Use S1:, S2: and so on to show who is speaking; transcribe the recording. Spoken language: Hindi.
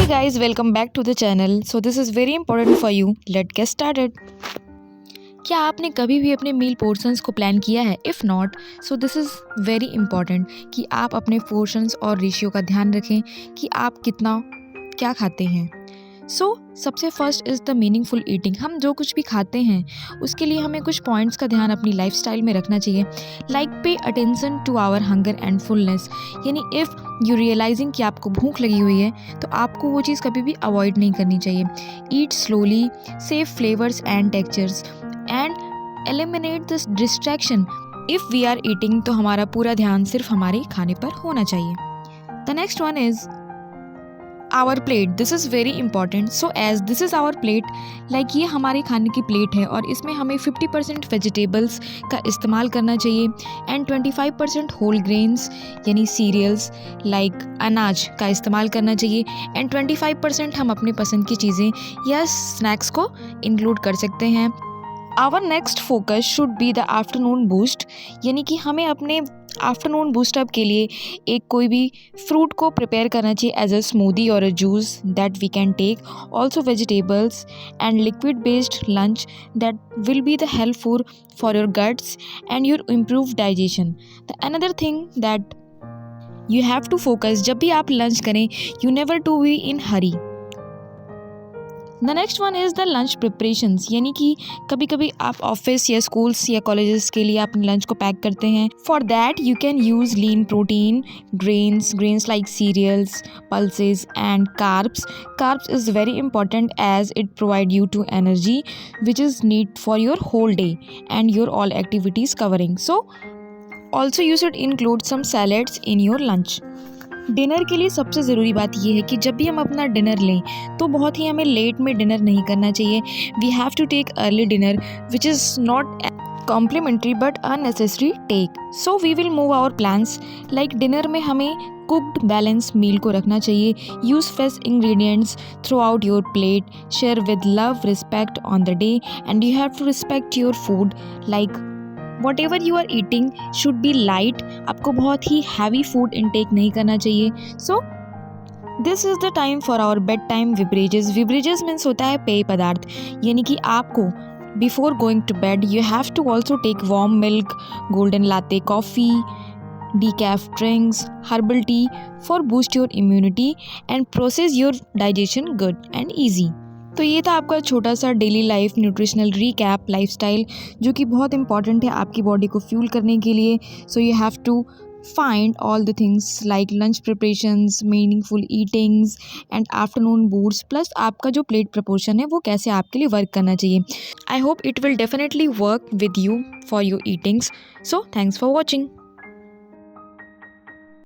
S1: Hey guys, welcome back to the channel. So this is very important for you. Let's get started. क्या आपने कभी भी अपने मील पोर्शंस को प्लान किया है? If not, so this is very important कि आप अपने पोर्शंस और रेशियो का ध्यान रखें कि आप कितना क्या खाते हैं। सबसे first is the meaningful eating. हम जो कुछ भी खाते हैं उसके लिए हमें कुछ पॉइंट्स का ध्यान अपनी लाइफस्टाइल में रखना चाहिए। Like pay attention to our hunger and fullness, यानी इफ़ यू रियलाइजिंग कि आपको भूख लगी हुई है तो आपको वो चीज़ कभी भी अवॉइड नहीं करनी चाहिए। Eat slowly, save flavours and textures and eliminate this distraction. If we are eating तो हमारा पूरा ध्यान सिर्फ हमारे खाने पर होना चाहिए। The next one is our plate. This is very important. So as this is our plate, like ये हमारे खाने की प्लेट है और इसमें हमें 50% वेजिटेबल्स का इस्तेमाल करना चाहिए एंड 25% होल ग्रेन्स यानी सीरियल्स लाइक अनाज का इस्तेमाल करना चाहिए एंड 25% हम अपने पसंद की चीज़ें या स्नैक्स को इंक्लूड कर सकते हैं। Our next focus should be the afternoon boost, यानी कि हमें अपने आफ्टरनून बूस्टअप के लिए एक कोई भी फ्रूट को प्रिपेयर करना चाहिए एज अ स्मूदी और a juice that we can take. Also vegetables and liquid based lunch that will be the helpful for your guts and your improve digestion. The another thing that you have to focus, जब भी आप लंच करें you never to be in hurry. The next one is the lunch preparations, यानी कि कभी कभी आप ऑफिस या स्कूल्स या कॉलेजेस के लिए अपने लंच को पैक करते हैं। For that you can use lean protein grains like cereals, pulses and carbs is very important as it provide you to energy which is need for your whole day and your all activities covering. So also you should include some salads in your lunch. Dinner के लिए सबसे ज़रूरी बात यह है कि जब भी हम अपना डिनर लें तो बहुत ही हमें लेट में डिनर नहीं करना चाहिए। We have to take early dinner which is not complimentary but unnecessary take. So we will move our plans. Like dinner में हमें कुक्ड बैलेंस मील को रखना चाहिए। Use fresh ingredients throughout your plate, share with love respect on the day and you have to respect your food. Like whatever you are eating should be light. आपको बहुत ही हैवी फूड इनटेक नहीं करना चाहिए। So this is the time for our bed time beverages. Beverages means होता है पेय पदार्थ, यानी कि आपको before going to bed you have to also take warm milk, golden latte coffee, decaf drinks, herbal tea for boost your immunity and process your digestion good and easy। तो ये था आपका छोटा सा daily life nutritional recap lifestyle, जो कि बहुत इंपॉर्टेंट है आपकी बॉडी को फ्यूल करने के लिए। So you have to find all the things like lunch preparations, meaningful eatings and afternoon boots, plus आपका जो प्लेट प्रपोर्शन है वो कैसे आपके लिए वर्क करना चाहिए। I hope it will definitely work with you for your eatings. So thanks for watching.